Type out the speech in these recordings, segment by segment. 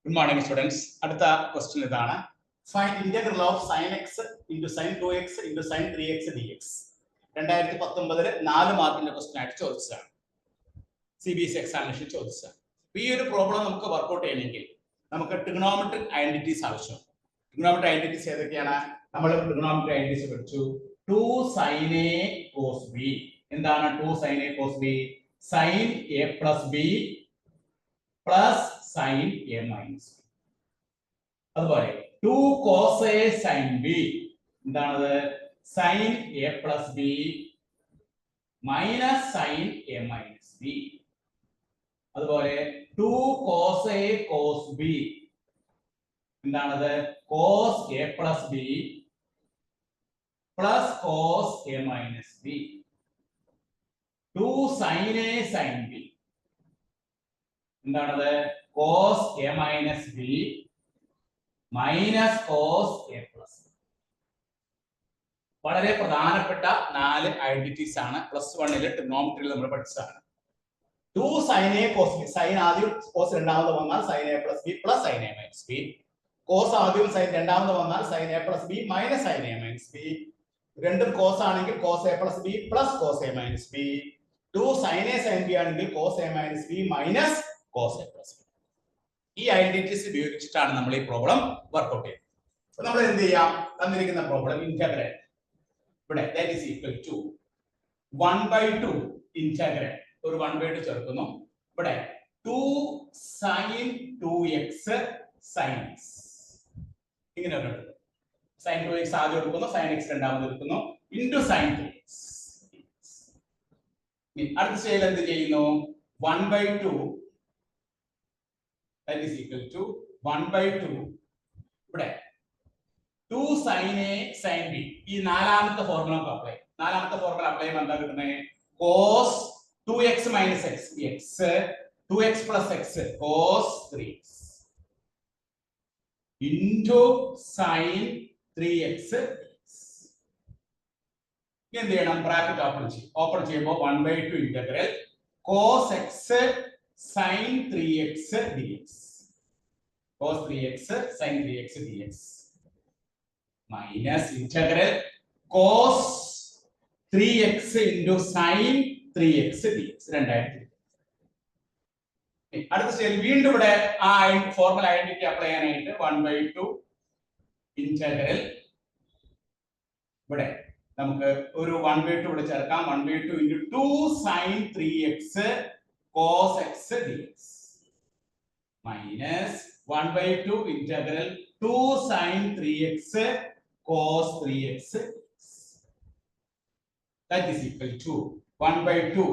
Good morning, students. അടുത്ത question ഇതാണ്. Find integral of sin x into sin 2x into sin 3x dx. 2019 4 മാർക്കിന്റെ question ആയിട്ട് ചോദിച്ചതാണ്. CBSE examination ചോദിച്ചതാണ്. ഈ ഒരു പ്രോബ്ലം നമുക്ക് വർക്ക്ഔട്ട് ചെയ്യണമെങ്കിൽ നമുക്ക് ട്രിഗണോമെട്രിക് ഐഡന്റിറ്റീസ് ആവശ്യമാണ്. ട്രിഗണോമെട്രിക് ഐഡന്റിറ്റീസ് ഏതൊക്കെയാണ്? നമ്മൾ ട്രിഗണോമെട്രിക് ഐഡന്റിറ്റീസ് പഠിച്ചു. 2 sin a cos b. എന്താണ് 2 sin a cos b? sin a plus b plus sin a minus b. അതുപോലെ 2 cos a sin b എന്താണ്? sin a plus b minus sin a minus b. അതുപോലെ 2 cos a cos b എന്താണ്? cos a plus b plus cos a minus b. 2 sin a sin b എന്താണ്? cos a minus b minus cos a plus b. വളരെ പ്രധാനപ്പെട്ട 4 identities ആണ് plus 1 ലെ ട്രിഗണോമെട്രിയിൽ നമ്മൾ പഠിച്ചതാണ്. 2 sin a cos b, sin ആദ്യം cos രണ്ടാമത് വന്നാൽ sin a plus b plus sin a minus b. cos ആദ്യം sin രണ്ടാമത് വന്നാൽ sin a plus b minus sin a minus b. രണ്ടും cos ആണെങ്കിൽ cos a plus b plus cos a minus b. 2 sin a sin b ആണെങ്കിൽ cos a minus b minus cos a plus b. ഈ identities ഉപയോഗിച്ചിട്ടാണ് നമ്മൾ ഈ problem workout ചെയ്യുന്നത്. അപ്പോൾ നമ്മൾ എന്ത് ചെയ്യാം? തന്നിരിക്കുന്ന പ്രോബ്ലം ഇന്റഗ്രൽ ഇവിടെ that is equal to 1/2 integral ഒരു 1/2 ചേർക്കുന്നു. ഇവിടെ 2 sin 2x sin x ഇങ്ങനെ എടുക്കുന്നു. sin 2x ആദ്യം എടുക്കുന്നു, sin x രണ്ടാമത് എടുക്കുന്നു into sin 3x. അടുത്ത സ്റ്റേജിൽ എന്ത് ചെയ്യുന്നു? 1/2 that is equal to 1/2 ഇവിടെ 2 sin a sin b. ഈ നാലാമത്തെ ഫോർമുല അപ്ലൈ ചെയ്യുമ്പോൾ എന്താ കിട്ടുന്നത്? cos 2x minus x x 2x plus x cos 3x into sin 3x. എന്ത് ചെയ്യണം? ബ്രാക്കറ്റ് ഓപ്പൺ ചെയ്യുമ്പോൾ 1/2 integral cos x sin 3x dx cos 3x sin 3x dx minus integral cos 3x into sin 3x dx. രണ്ടായിട്ട് അടുത്ത സ്റ്റേജിൽ വീണ്ടും ഇവിടെ ആ formula identity apply ചെയ്യാനായിട്ട് 1/2 ഇന്റഗ്രൽ ഇവിടെ നമുക്ക് ഒരു 1/2 ഇവിടെ ചേർക്കാം. 1/2 into 2 sin 3x cos x dx minus 1/2 integral 2 sin 3x cos 3x dx. That is equal to 1/2.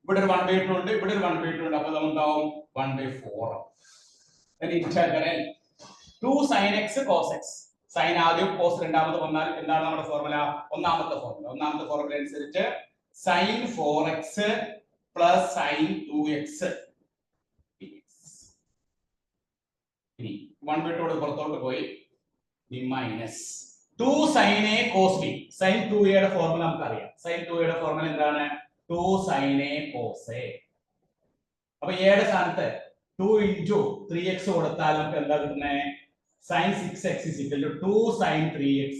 ഇവിടെ ഒരു 1/2 ഉണ്ട്, ഇവിടെ ഒരു 1/2 ഉണ്ട്. അപ്പോൾ എന്താവും? 1/4. then integral 2 sin x cos x. sin ആദ്യം cos രണ്ടാമത് വന്നാൽ എന്താണ് നമ്മുടെ ഫോർമുല? ഒന്നാമത്തെ ഫോർമുല അനുസരിച്ച് sin 4x plus sin 2x. ഇനി 1/2 പുറത്തോട്ട് പോയി minus 2 sin a cos b. sin 2a യുടെ ഫോർമുല നമുക്കറിയാം. sin 2a യുടെ ഫോർമുല എന്താണ്? 2 sin a cos a. അപ്പോൾ a യുടെ സ്ഥാനത്ത് 2 into 3x കൊടുത്താൽ നമുക്ക് എന്താ കിട്ടുന്നത്? sin 6x is equal to 2 sin 3x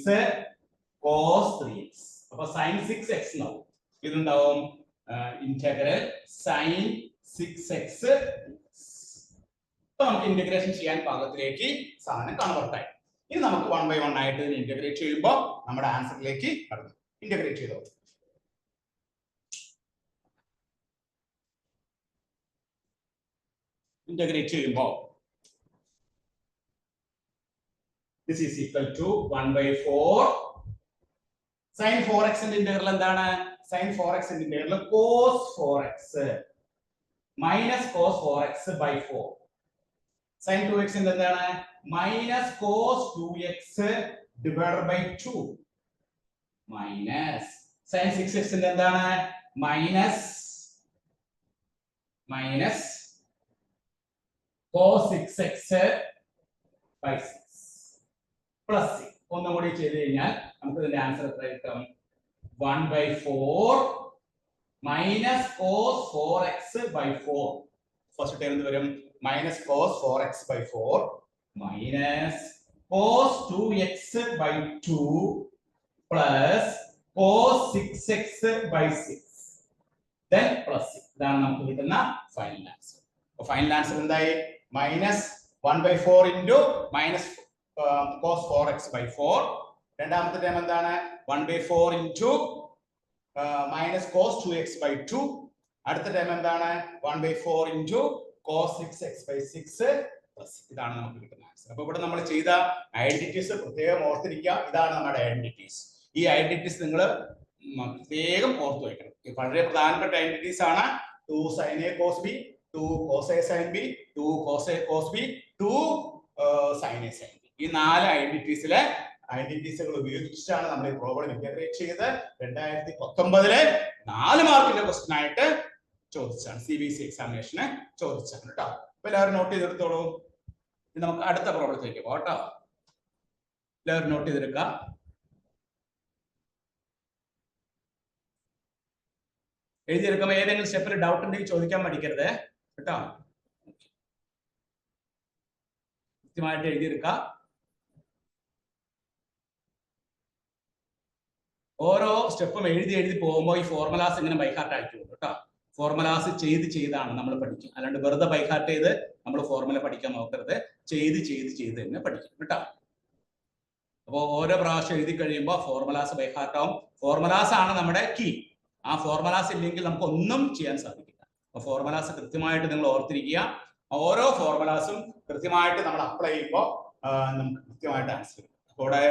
cos 3x. അപ്പോൾ sin 6x എന്നാവും. ഇതെന്താവും? Integral sin 6x. അപ്പോൾ നമുക്ക് ഇന്റഗ്രേഷൻ ചെയ്യാൻ പാകത്തിലേക്ക് സാധനം കൺവേർട്ട് ആയി. ഇനി നമുക്ക് 1 by 1 ആയിട്ട് ഇന്റഗ്രേറ്റ് ചെയ്യുമ്പോൾ നമ്മുടെ ആൻസറിലേക്ക് കടന്നു. ഇന്റഗ്രേറ്റ് ചെയ്തോ. ഇന്റഗ്രേറ്റ് ചെയ്യുമ്പോൾ this is equal to 1/4 sin 4x ന്റെ ഇന്റഗ്രൽ എന്താണ്? sin 4x ന്റെ integral cos 4x minus cos 4x by 4. sin 2x ന്റെ എന്താണ്? minus cos 2x divided by 2 minus sin 6x ന്റെ എന്താണ്? minus cos 6x by 6 plus 6. ഒന്നും കൂടി ചെയ്തു കഴിഞ്ഞാൽ നമുക്ക് ഇതിന്റെ ആൻസർ എത്ര കിട്ടും? 1/4 minus cos 4x by 4. First term എന്ത് വരും? minus cos 4x by 4 minus cos 2x by 2 plus cos 6x by 6 then plus 6. ഇതാണ് നമുക്ക് കിട്ടുന്ന ഫൈനൽ ആൻസർ. അപ്പോൾ ഫൈനൽ ആൻസർ എന്തായി? minus 1 by 4 into minus cos 4x by 4. രണ്ടാമത്തെ term എന്താണ്? 1 by 4 into minus cos 2x by 2. അടുത്ത term എന്താണ്? 1 by 4 into cos 6x by 6 plus. ഇതാണ് നമുക്ക് കിട്ടുന്ന ആൻസർ. അപ്പോൾ ഇവിടെ നമ്മൾ ചെയ്ത ഐഡന്റിറ്റീസ് പ്രത്യേകം ഓർത്തിരിക്കുക. ഇതാണ് നമ്മുടെ ഐഡന്റിറ്റീസ്. ഈ ഐഡന്റിറ്റീസ് നിങ്ങൾ പ്രത്യേകം ഓർത്തു വെക്കണം. വളരെ പ്രധാനപ്പെട്ട ഐഡന്റിറ്റീസ് ആണ് 2 sin a cos b, 2 cos a sin b, 2 cos a cos b, 2 sin a sin b. ഈ 4 ഐഡന്റിറ്റീസുകൾ ഉപയോഗിച്ചിട്ടാണ് നമ്മൾ ഈ പ്രോബ്ലം ഇന്റഗ്രേറ്റ് ചെയ്ത് 2019 4 മാർക്കിന്റെ ക്വസ്റ്റ്യൻ ആയിട്ട് ചോദിച്ചാണ്. CBSE എക്സാമിനേഷന് ചോദിച്ചാണ് കേട്ടോ. അപ്പൊ എല്ലാവരും നോട്ട് ചെയ്തെടുത്തോളൂ. നമുക്ക് അടുത്ത പ്രോബ്ലത്തിലേക്ക് പോകാം കേട്ടോ. എല്ലാവരും നോട്ട് ചെയ്തെടുക്കാം. എഴുതിയെടുക്കുമ്പോൾ ഏതെങ്കിലും സ്റ്റെപ്പിൽ ഡൗട്ട് ഉണ്ടെങ്കിൽ ചോദിക്കാൻ മടിക്കരുത് കേട്ടോ. കൃത്യമായിട്ട് എഴുതിയെടുക്കുക. ഓരോ സ്റ്റെപ്പും എഴുതി പോകുമ്പോൾ ഈ ഫോർമുലാസ് ഇങ്ങനെ ബൈഹാർട്ട് ആയിരിക്കും കേട്ടോ. ഫോർമുലാസ് ചെയ്താണ് നമ്മൾ പഠിക്കും. അല്ലാണ്ട് വെറുതെ ബൈഹാർട്ട് ചെയ്ത് നമ്മൾ ഫോർമുല പഠിക്കാൻ നോക്കരുത്. ചെയ്ത് തന്നെ പഠിക്കും കേട്ടോ. അപ്പോൾ ഓരോ പ്രാവശ്യം എഴുതി കഴിയുമ്പോൾ ഫോർമുലാസ് ബൈഹാർട്ട് ആവും. ഫോർമുലാസ് ആണ് നമ്മുടെ കീ. ആ ഫോർമുലാസ് ഇല്ലെങ്കിൽ നമുക്ക് ഒന്നും ചെയ്യാൻ സാധിക്കില്ല. അപ്പൊ ഫോർമുലാസ് കൃത്യമായിട്ട് നിങ്ങൾ ഓർത്തിരിക്കുക. ഓരോ ഫോർമുലാസും കൃത്യമായിട്ട് നമ്മൾ അപ്ലൈ ചെയ്യുമ്പോൾ നമുക്ക് കൃത്യമായിട്ട് ആൻസർ കിട്ടും. ഇവിടെ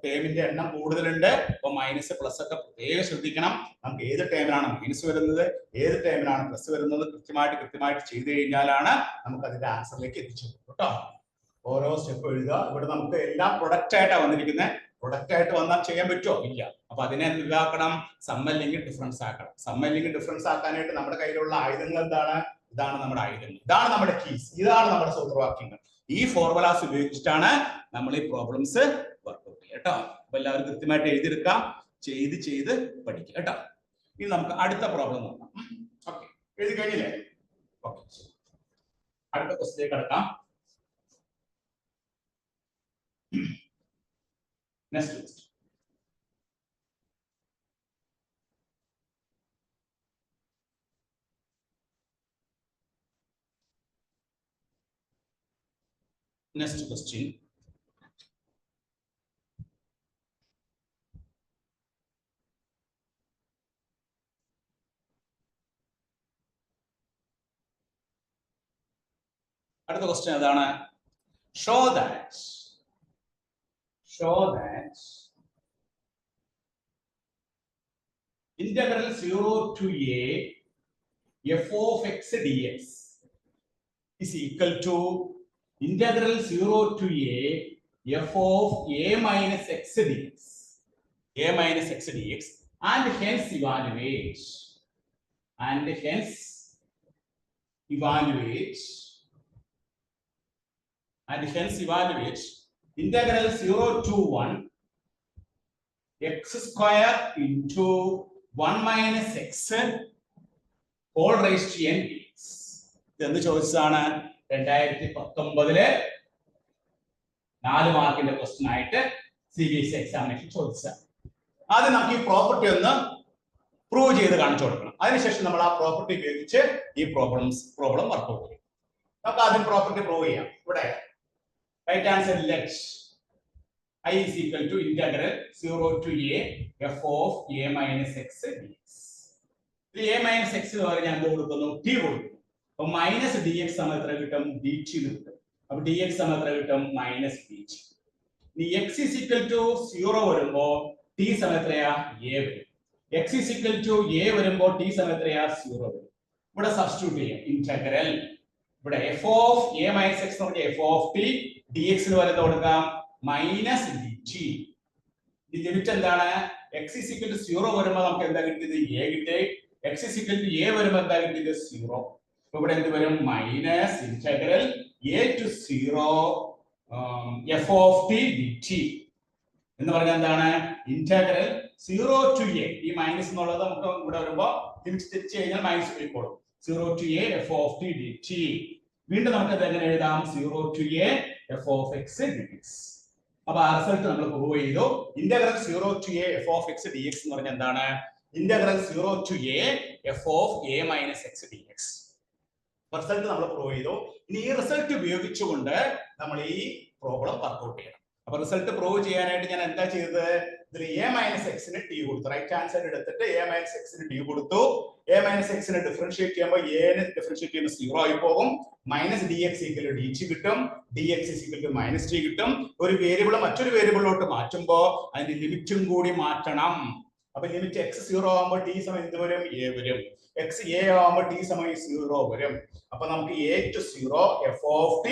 ടേമിന്റെ എണ്ണം കൂടുതലുണ്ട്. അപ്പൊ മൈനസ് പ്ലസ് ഒക്കെ പ്രത്യേകം ശ്രദ്ധിക്കണം. നമുക്ക് ഏത് ടേമിലാണ് മൈനസ് വരുന്നത്, ഏത് ടേമിലാണ് പ്ലസ് വരുന്നത് കൃത്യമായിട്ട് ചെയ്തു കഴിഞ്ഞാലാണ് നമുക്ക് അതിന്റെ ആൻസറിലേക്ക് എത്തിച്ചു കേട്ടോ. ഓരോ സ്റ്റെപ്പ് എഴുതുക. ഇവിടെ നമുക്ക് എല്ലാം പ്രൊഡക്റ്റ് ആയിട്ടാണ് വന്നിരിക്കുന്നത്. പ്രൊഡക്റ്റ് ആയിട്ട് വന്നാൽ ചെയ്യാൻ പറ്റുമോ? ഇല്ല. അപ്പൊ അതിനെ എന്താക്കണം? സം അല്ലെങ്കിൽ ഡിഫറൻസ് ആക്കണം. സം അല്ലെങ്കിൽ ഡിഫറൻസ് ആക്കാനായിട്ട് നമ്മുടെ കയ്യിലുള്ള ആയുധങ്ങൾ എന്താണ്? ഇതാണ് നമ്മുടെ ആയുധങ്ങൾ, ഇതാണ് നമ്മുടെ കീസ്, ഇതാണ് നമ്മുടെ സൂത്രവാക്യങ്ങൾ. ഈ ഫോർമുലാസ് ഉപയോഗിച്ചിട്ടാണ് നമ്മൾ ഈ പ്രോബ്ലംസ് വർക്ക്ഔട്ട് ചെയ്യുക കേട്ടോ. അപ്പൊ എല്ലാവരും കൃത്യമായിട്ട് എഴുതിയെടുക്കാം. ചെയ്ത് പഠിക്കുക കേട്ടോ. ഇനി നമുക്ക് അടുത്ത പ്രോബ്ലം നോക്കാം. ഓക്കെ, എഴുതി കഴിഞ്ഞില്ലേ? ഓക്കെ, അടുത്ത ക്വസ്റ്റ്യനിലേക്ക് കടക്കാം. Next question. Next question. അടുത്ത ക്വസ്റ്റ്യൻ ഏതാണ്? Show that integral 0 to a f of x dx is equal to integral 0 to a f of a minus x dx and hence evaluate integral 0 to 1 x square into 1 minus x whole raised to n dx. ഇതെന്ത് ചോദിച്ചതാണ്? 2019 4 മാർക്കിന്റെ question ആയിട്ട് CBSE examination ചോദിച്ചതാണ്. ആദ്യം നമുക്ക് ഈ property ഒന്ന് prove ചെയ്ത് കാണിച്ചു കൊടുക്കണം. അതിനുശേഷം നമ്മൾ ആ പ്രോപ്പർട്ടി ഉപയോഗിച്ച് ഈ പ്രോബ്ലം വർക്ക്ഔട്ട് ചെയ്യും. നമുക്ക് ആദ്യം പ്രോപ്പർട്ടി പ്രൂവ് ചെയ്യാം. ഇവിടെ right answer let I is equal to integral 0 to a f of a minus x dx. a minus x എന്ന് പറഞ്ഞാൽ എന്ത് കൊടുക്കുന്നു? t കൊടുക്കുന്നു. അപ്പോൾ minus dx സമം എത്ര കിട്ടും? dt എന്ന് കിട്ടും. അപ്പോൾ dx സമം എത്ര കിട്ടും? minus dt. ഇനി x is equal to 0 വരുമ്പോൾ t സമം എത്രയാ? a വരും. x is equal to a വരുമ്പോൾ t സമം എത്രയാ? 0 വരും. ഇവിടെ സബ്സ്റ്റിറ്റ്യൂട്ട് ചെയ്യാം. ഇന്റഗ്രൽ ഇവിടെ f of a minus x എന്ന് പറഞ്ഞാൽ f of t dx ന് വലുത് കൊടുക്കാം minus dt. ഈ ലിമിറ്റ് എന്താണ്? x is equal to 0 വരുമ്പോൾ നമുക്ക് എന്താ കിട്ടിയത്? a കിട്ടി. x is equal to a വരുമ്പോൾ എന്താ കിട്ടിയത്? 0. അപ്പോൾ ഇവിടെ എന്ത് വരും? Minus integral a to 0 f of t dt എന്ന് പറഞ്ഞാൽ എന്താണ്? Integral 0 to a. ഈ മൈനസ് എന്നുള്ളത് നമുക്ക് ഇവിടെ വരുമ്പോൾ ലിമിറ്റ് തിരിച്ചു കഴിഞ്ഞാൽ മൈനസ് പോയിക്കോളും. 0 to a f of t dt. വീണ്ടും നമുക്ക് ഇത് എങ്ങനെ എഴുതാം? 0 to a f of x dx. അപ്പൊ ആ റിസൾട്ട് നമ്മൾ പ്രൂവ് ചെയ്തു. Integral 0 to a f of x dx എന്ന് പറഞ്ഞാൽ എന്താണ്? Integral 0 to a f of a minus x dx. Result നമ്മൾ പ്രൂവ് ചെയ്തു. ഇനി ഈ റിസൾട്ട് ഉപയോഗിച്ചുകൊണ്ട് നമ്മൾ ഈ പ്രോബ്ലം വർക്ക്ഔട്ട് ചെയ്യണം. അപ്പൊ റിസൾട്ട് പ്രൂവ് ചെയ്യാനായിട്ട് ഞാൻ എന്താ ചെയ്തത്? ഇതിൽ a മൈനസ് എക്സിന് ടി കൊടുത്തു. റൈറ്റ് ഹാൻഡ് സൈഡ് എടുത്തിട്ട് a മൈനസ് എക്സിന് ടി കൊടുത്തു. a മൈനസ് എക്സിനെ ഡിഫറൻഷിയേറ്റ് ചെയ്യുമ്പോൾ a നെ ഡിഫറൻഷിയേറ്റ് ചെയ്യുമ്പോൾ 0 ആയി പോകും. Minus D X equal to dt കിട്ടും. dx equal to minus t കിട്ടും. ഒരു വേരിയബിൾ മറ്റൊരു വേരിയബിളിലോട്ട് മാറ്റുമ്പോൾ അതിന്റെ ലിമിറ്റും കൂടി മാറ്റണം. അപ്പൊ ലിമിറ്റ് x 0 ആകുമ്പോൾ t സമയം എന്ത് വരും? a വരും. x a ആകുമ്പോൾ t സമയം 0 വരും. അപ്പൊ നമുക്ക് a to 0 f of t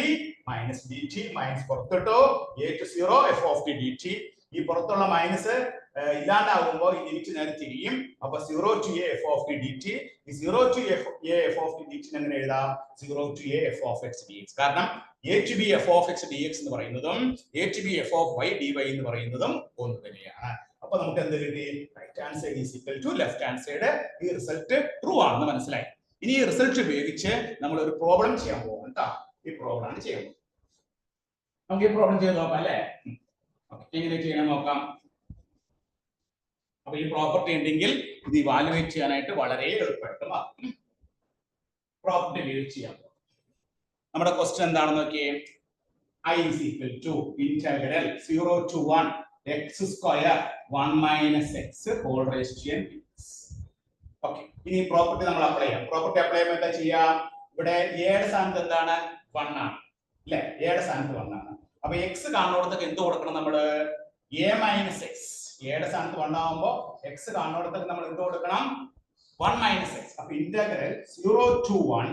minus dt minus പുറത്തിട്ടു a to 0 f of t dt. ഈ പുറത്തുള്ള മൈനസ് ഇല്ലാണ്ടാകുമ്പോൾ ഈ ലിമിറ്റ് നേരെ തിരിയും. അപ്പൊ 0 to a f of t dt. ഈ 0 to a f of t dt എങ്ങനെ എഴുതാം? 0 to a f of x dx. കാരണം a to b f of x dx എന്ന് പറയുന്നതും a to b f of y dy എന്ന് പറയുന്നതും ഒന്ന് തന്നെയാണ്. അപ്പൊ നമുക്ക് എന്ത് കിട്ടി? Right hand side is equal to left hand side. ഈ റിസൾട്ട് ട്രൂ ആണെന്ന് മനസ്സിലായി. ഇനി ഈ റിസൾട്ട് ഉപയോഗിച്ച് നമ്മൾ ഒരു പ്രോബ്ലം ചെയ്യാൻ പോകും കേട്ടോ. ഈ പ്രോബ്ലം ആണ് ചെയ്യാൻ പോകുന്നത്. നമുക്ക് ഈ പ്രോബ്ലം ചെയ്ത് നോക്കാം അല്ലേ? എങ്ങനെ ചെയ്യണം നോക്കാം. അപ്പൊ ഈ പ്രോപ്പർട്ടി ഉണ്ടെങ്കിൽ ഇത് ഇവാലുവേറ്റ് ചെയ്യാനായിട്ട് വളരെ എളുപ്പമായിട്ട് മാറും. പ്രോപ്പർട്ടി ഉപയോഗിച്ച് ചെയ്യാം. നമ്മുടെ ക്വസ്റ്റ്യൻ എന്താണെന്ന് നോക്കിയേ. I is equal to integral 0 to 1 x square 1 minus x whole raised to n dx. Okay, ഇനി പ്രോപ്പർട്ടി നമ്മൾ അപ്ലൈ ചെയ്യാം. പ്രോപ്പർട്ടി അപ്ലൈ ചെയ്യുമ്പോൾ എന്താ ചെയ്യാം? ഇവിടെ a യുടെ സ്ഥാനത്ത് എന്താണ്? 1 ആണ് അല്ലെ? a യുടെ സ്ഥാനത്ത് 1 ആണ്. അപ്പൊ x കാണുന്നിടത്തൊക്കെ എന്ത് കൊടുക്കണം? നമ്മള് a മൈനസ് എക്സ്. എയുടെ സ്ഥാനത്ത് 1 ആവുമ്പോൾ x കാണുന്നിടത്തൊക്കെ നമ്മൾ എന്ത് കൊടുക്കണം? 1 മൈനസ് എക്സ്. അപ്പൊ ഇന്റഗ്രൽ 0 to 1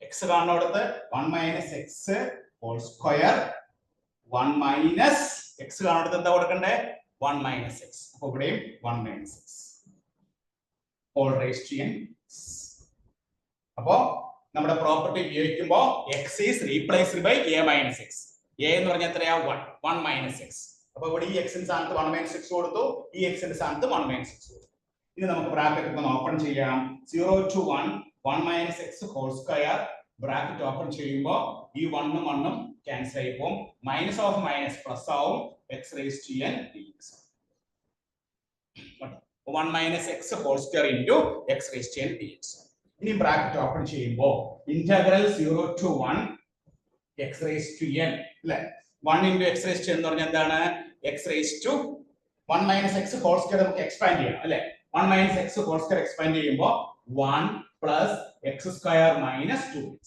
x കാണുന്നിടത്ത് 1 minus X whole square 1 minus x കാണുന്നിടത്ത് എന്താ കൊടുക്കണ്ടേ? 1 മൈനസ് എക്സ്. അപ്പൊ ഇവിടെയും 1 minus X whole raised to n. അപ്പോ നമ്മുടെ പ്രോപ്പർട്ടി ഉപയോഗിക്കുമ്പോൾ x is replaced by a minus x. a എന്ന് പറഞ്ഞാൽ എത്രയാ? 1 മൈനസ് എക്സ്. അപ്പൊ ഇവിടെ ഈ എക്സിന്റെ സ്ഥാനത്ത് 1 മൈനസ് എക്സ് കൊടുത്തു. ഈ എക്സിന്റെ സ്ഥാനത്ത് 1 മൈനസ് എക്സ് കൊടുത്തു. ഇനി നമുക്ക് ബ്രാക്കറ്റ് ഒന്ന് ഓപ്പൺ ചെയ്യാം. 0 to 1 1 minus X whole square. Bracket open ചെയ്യുമ്പോൾ ഈ 1 ഉം 1 ഉം ക്യാൻസൽ ആയി പോകും. മൈനസ് ഓഫ് മൈനസ് പ്ലസ് ആവും. x raise to n dx. 1 minus X whole square into x raise to n dx. ഇനി ബ്രാക്കറ്റ് ഓപ്പൺ ചെയ്യുമ്പോൾ integral 0 to 1 x raise to n അല്ലേ? 1 into x raised to എന്ന് പറഞ്ഞാൽ എന്താണ്? x raised to 1 minus x whole square നമുക്ക് expand ചെയ്യാം അല്ലേ? 1 minus x whole square expand ചെയ്യുമ്പോൾ 1 plus x square minus 2x.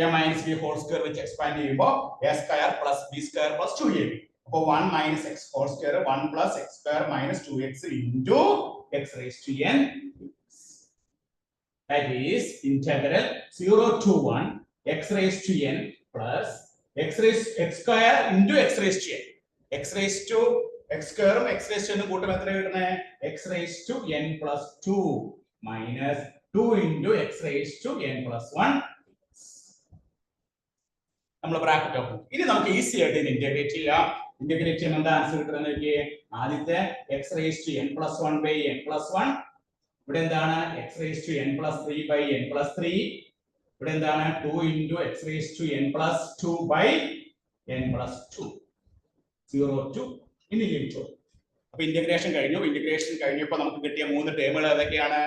a minus b whole square വെച്ച് expand ചെയ്യുമ്പോൾ a square plus b square plus 2ab. അപ്പോൾ 1 minus x whole square 1 plus x square minus 2x into x raised to n. That is integral 0 to 1 x raised to n plus x square into x raised to n. x raised to x square ഉം x raised to n കൂട്ടുമ്പോൾ എത്ര കിട്ടുന്നേ? x raised to n plus 2 minus 2 into x raised to n plus 1. നമ്മൾ bracket open. ഇനി നമുക്ക് easy ആയിട്ട് ഇത് integrate ചെയ്യാം. Integrate ചെയ്യുമ്പോൾ എന്താ ആൻസർ കിട്ടുന്നത് നോക്കിയേ. ആദ്യത്തെ x raised to n plus 1 by n plus 1. ഇവിടെ എന്താണ്? x raised to n plus 3 by n plus 3. ഇവിടെ എന്താണ്? 2 into x raised to n plus 2 by n plus 2. 0 to ഇനി ലിമിറ്റ്. അപ്പൊ ഇന്റഗ്രേഷൻ കഴിഞ്ഞു. ഇന്റഗ്രേഷൻ കഴിഞ്ഞപ്പോൾ നമുക്ക് കിട്ടിയ മൂന്ന് ടേമുകൾ ഏതൊക്കെയാണ്?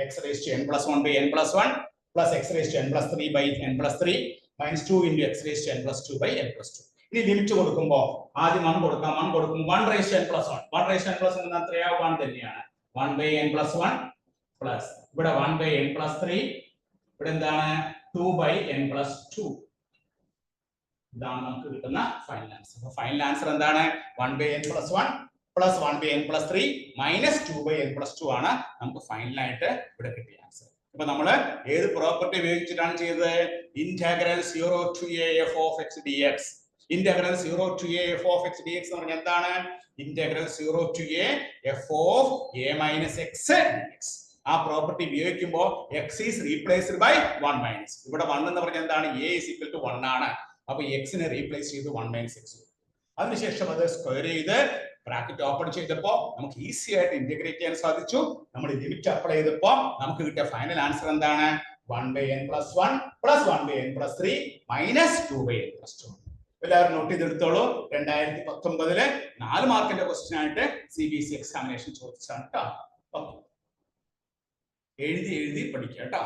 x raised to n plus 1 by n plus 1 plus x raised to n plus 3 by n plus 3 minus 2 into x raised to n plus 2 by n plus 2. ഇനി limit കൊടുക്കുമ്പോൾ ആദ്യം 1 കൊടുക്കാം. 1 കൊടുക്കുമ്പോൾ 1 raised to n plus 1. 1 raised to n plus 1 എന്നാൽ എത്രയാ? 1 തന്നെയാണ്. 1 by n plus 1 plus ഇവിടെ 1 by n plus 3. ഇവിടെ എന്താണ്? 2 by n plus 2. ഇതാണ് നമുക്ക് കിട്ടുന്ന ഫൈനൽ ആൻസർ. അപ്പോൾ ഫൈനൽ ആൻസർ എന്താണ്? 1 by n plus 1 plus 1 by n plus 3 minus 2 by n plus 2 ആണ് നമുക്ക് ഫൈനൽ ആയിട്ട് ഇവിടെ കിട്ടിയ ആൻസർ. അപ്പൊ നമ്മൾ ഏത് പ്രോപ്പർട്ടി ഉപയോഗിച്ചിട്ടാണ് ചെയ്തത്? Integral 0 to a f of x dx. Integral 0 to a f of x dx എന്ന് പറഞ്ഞാൽ എന്താണ്? Integral 0 to a f of a minus x dx. ആ പ്രോപ്പർട്ടി ഉപയോഗിക്കുമ്പോൾ x is replaced by 1 minus. ഇവിടെ 1 എന്ന് പറഞ്ഞാൽ എന്താണ്? a is equal to 1 ആണ്. അപ്പൊ x നെ റീപ്ലേസ് ചെയ്ത് 1 minus x. അതിനുശേഷം അത് സ്ക്വയർ ചെയ്ത് ബ്രാക്കറ്റ് ഓപ്പൺ ചെയ്തപ്പോൾ നമുക്ക് ഈസി ആയിട്ട് ഇന്റഗ്രേറ്റ് ചെയ്യാൻ സാധിച്ചു. നമ്മൾ ലിമിറ്റ് അപ്ലൈ ചെയ്തപ്പോൾ നമുക്ക് കിട്ടിയ ഫൈനൽ ആൻസർ എന്താണ്? 1/n+1 plus 1/n+3 minus 2/n+2. എല്ലാവരും നോട്ട് ചെയ്തെടുത്തോളൂ. 2019 4 മാർക്കിന്റെ ക്വസ്റ്റ്യൻ ആയിട്ട് CBSE എക്സാമിനേഷൻ ചോദിച്ചാണ് കേട്ടോ. എഴുതി പഠിക്കുക കേട്ടോ.